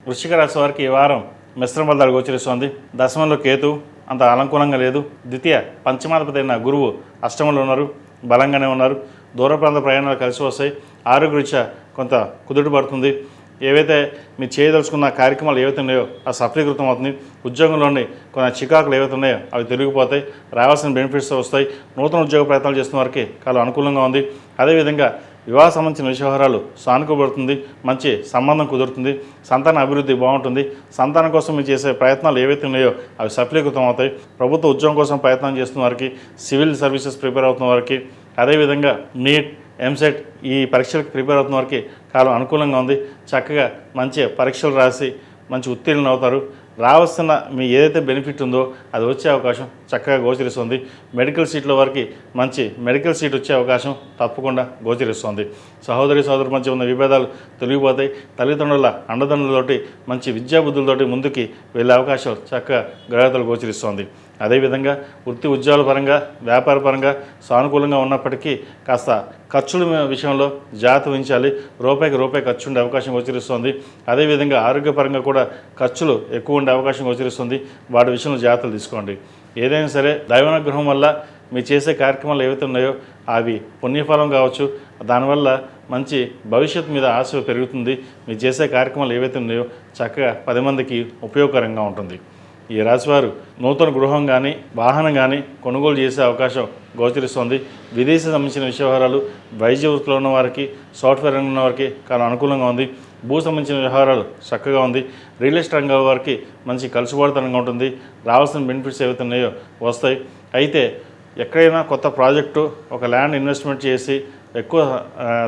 వృశ్చిక రాశి వారికి ఈ వారం మిశ్రమ ఫలితాలు గోచరిస్తోంది. దశమంలో కేతు అంత అనుకూలంగా లేదు. ద్వితీయ పంచమాధిపతి అయిన గురువు అష్టమంలో ఉన్నారు, బలంగానే ఉన్నారు. దూర ప్రాంత ప్రయాణాలు కలిసి వస్తాయి. ఆరోగ్యరీత్యా కొంత కుదుట పడుతుంది. ఏవైతే మీరు చేయదలుచుకున్న కార్యక్రమాలు ఏవైతే ఉన్నాయో అది సఫలీకృతం అవుతుంది. ఉద్యోగంలోని కొన్ని చికాకులు ఏవైతే ఉన్నాయో అవి తొలగిపోతాయి. రావాల్సిన బెనిఫిట్స్ వస్తాయి. నూతన ఉద్యోగ ప్రయత్నాలు చేస్తున్న వారికి చాలా అనుకూలంగా ఉంది. అదేవిధంగా వివాహ సంబంధించిన వ్యవహారాలు సానుకూలపడుతుంది. మంచి సంబంధం కుదురుతుంది. సంతాన అభివృద్ధి బాగుంటుంది. సంతానం కోసం మీరు చేసే ప్రయత్నాలు ఏవైతే ఉన్నాయో అవి సఫలీకృతం అవుతాయి. ప్రభుత్వ ఉద్యోగం కోసం ప్రయత్నం చేస్తున్న వారికి, సివిల్ సర్వీసెస్ ప్రిపేర్ అవుతున్న వారికి, అదేవిధంగా నీట్, ఎంసెట్ ఈ పరీక్షలకు ప్రిపేర్ అవుతున్న వారికి కాలం అనుకూలంగా ఉంది. చక్కగా మంచి పరీక్షలు రాసి మంచి ఉత్తీర్ణులు అవుతారు. రావాల్సిన మీ ఏదైతే బెనిఫిట్ ఉందో అది వచ్చే అవకాశం చక్కగా గోచరిస్తుంది. మెడికల్ సీట్ల వారికి మంచి మెడికల్ సీట్ వచ్చే అవకాశం తప్పకుండా గోచరిస్తుంది. సహోదరి సహోదరు మధ్య ఉన్న విభేదాలు తొలగిపోతాయి. తల్లిదండ్రుల అండదండలతోటి మంచి విద్యాబుద్ధులతోటి ముందుకి వెళ్ళే అవకాశం చక్కగా గ్రహతలు గోచరిస్తోంది. అదేవిధంగా వృత్తి ఉద్యోగాల పరంగా, వ్యాపార పరంగా సానుకూలంగా ఉన్నప్పటికీ కాస్త ఖర్చుల విషయంలో జాగ్రత్త వహించాలి. రూపాయి ఖర్చు ఉండే అవకాశం గోచరిస్తుంది. అదేవిధంగా ఆరోగ్యపరంగా కూడా ఖర్చులు ఎక్కువ ఉండే అవకాశం గోచరిస్తుంది. వాటి విషయంలో జాగ్రత్తలు తీసుకోండి. ఏదైనా సరే దైవానుగ్రహం వల్ల మీరు చేసే కార్యక్రమాలు ఏవైతే ఉన్నాయో అవి పుణ్యఫలం కావచ్చు. దానివల్ల మంచి భవిష్యత్తు మీద ఆశ పెరుగుతుంది. మీరు చేసే కార్యక్రమాలు ఏవైతే ఉన్నాయో చక్కగా 10 మందికి ఉపయోగకరంగా ఉంటుంది. ఈ రాశివారు నూతన గృహం కానీ, వాహనం కానీ కొనుగోలు చేసే అవకాశం గోచరిస్తుంది. విదేశీ సంబంధించిన వ్యవహారాలు, వైద్య వృత్తిలో ఉన్న వారికి, సాఫ్ట్వేర్ రంగంలో ఉన్న వారికి చాలా అనుకూలంగా ఉంది. భూ సంబంధించిన వ్యవహారాలు చక్కగా ఉంది. రియల్ ఎస్టేట్ రంగం వారికి మంచి కలుసుబాటుతనంగా ఉంటుంది. రావాల్సిన బెనిఫిట్స్ ఏవైతే ఉన్నాయో వస్తాయి. అయితే ఎక్కడైనా కొత్త ప్రాజెక్టు, ఒక ల్యాండ్ ఇన్వెస్ట్మెంట్ చేసి ఎక్కువ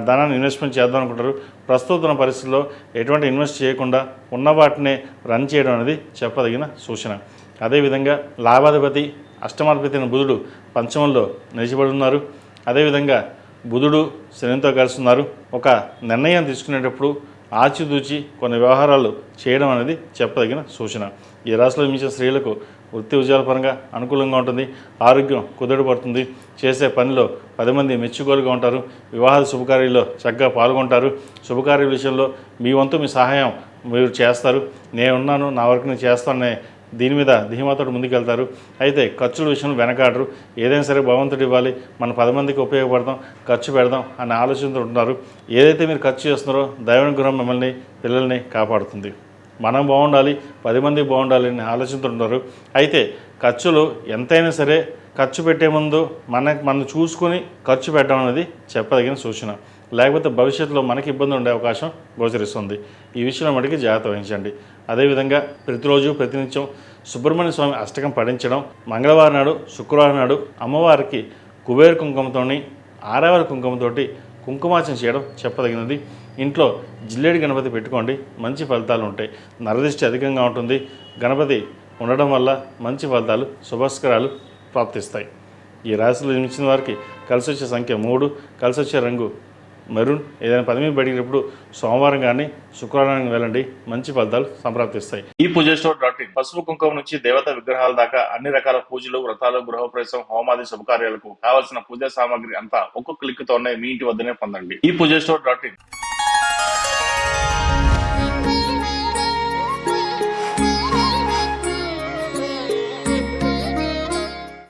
ధనాన్ని ఇన్వెస్ట్మెంట్ చేద్దాం అనుకుంటారు. ప్రస్తుత పరిస్థితుల్లో ఎటువంటి ఇన్వెస్ట్ చేయకుండా ఉన్న వాటినే రన్ చేయడం అనేది చెప్పదగిన సూచన. అదేవిధంగా లాభాధిపతి అష్టమాధిపతి అయిన బుధుడు పంచమంలో నిలిచిబడి ఉన్నారు. అదేవిధంగా బుధుడు శనితో కలిసి ఉన్నారు. ఒక నిర్ణయం తీసుకునేటప్పుడు ఆచితూచి కొన్ని వ్యవహారాలు చేయడం అనేది చెప్పదగిన సూచన. ఈ రాశిలో జన్మించిన స్త్రీలకు వృత్తి ఉద్యోగాల పరంగా అనుకూలంగా ఉంటుంది. ఆరోగ్యం కుదుటపడుతుంది. చేసే పనిలో 10 మంది మెచ్చుకోలుగా ఉంటారు. వివాహ శుభకార్యాల్లో చక్కగా పాల్గొంటారు. శుభకార్యాల విషయంలో మీ వంతు మీ సహాయం మీరు చేస్తారు. నేనున్నాను, నా వరకు నేను చేస్తాననే దీని మీద ధీమాతోటి ముందుకెళ్తారు. అయితే ఖర్చుల విషయంలో వెనకాడరు. ఏదైనా సరే భగవంతుడు ఇవ్వాలి, మన 10 మందికి ఉపయోగపడదాం, ఖర్చు పెడదాం అనే ఆలోచనతో ఉంటున్నారు. ఏదైతే మీరు ఖర్చు చేస్తున్నారో దైవానుగ్రహం మిమ్మల్ని, పిల్లల్ని కాపాడుతుంది. మనం బాగుండాలి, 10 మంది బాగుండాలి అనే ఆలోచనతో ఉంటారు. అయితే ఖర్చులు ఎంతైనా సరే ఖర్చు పెట్టే ముందు మనం చూసుకొని ఖర్చు పెట్టడం అనేది చెప్పదగిన సూచన. లేకపోతే భవిష్యత్తులో మనకి ఇబ్బంది ఉండే అవకాశం గోచరిస్తుంది. ఈ విషయంలో మటుకి జాగ్రత్త వహించండి. అదేవిధంగా ప్రతిరోజు ప్రతినిత్యం సుబ్రహ్మణ్య స్వామి అష్టకం పఠించడం, మంగళవారం నాడు, శుక్రవారం నాడు అమ్మవారికి కుబేర కుంకుమతోని, ఆరవల కుంకుమతోటి కుంకుమార్చన చేయడం చెప్పదగినది. ఇంట్లో జిల్లేడి గణపతి పెట్టుకోండి, మంచి ఫలితాలు ఉంటాయి. నరదిష్టి అధికంగా ఉంటుంది. గణపతి ఉండడం వల్ల మంచి ఫలితాలు, శుభస్కరాలు ప్రాప్తిస్తాయి. ఈ రాశిలో జన్మించిన వారికి కలిసి వచ్చే సంఖ్య 3, కలిసి వచ్చే రంగు మెరూన్. ఏదైనా పని మీద బయటికినప్పుడు సోమవారం కానీ శుక్రవారం వెళ్ళండి, మంచి ఫలితాలు సంప్రాప్తిస్తాయి. ఈ పూజస్టోర్.in పసుపు కుంకుమ నుంచి దేవతా విగ్రహాల దాకా అన్ని రకాల పూజలు, వ్రతాలు, గృహప్రవేశం, హోమాది శుభకార్యాలకు కావాల్సిన పూజా సామాగ్రి అంతా ఒక్కొక్క క్లిక్ తోనే మీ ఇంటి వద్దనే పొందండి. ఈ పూజస్టోర్.in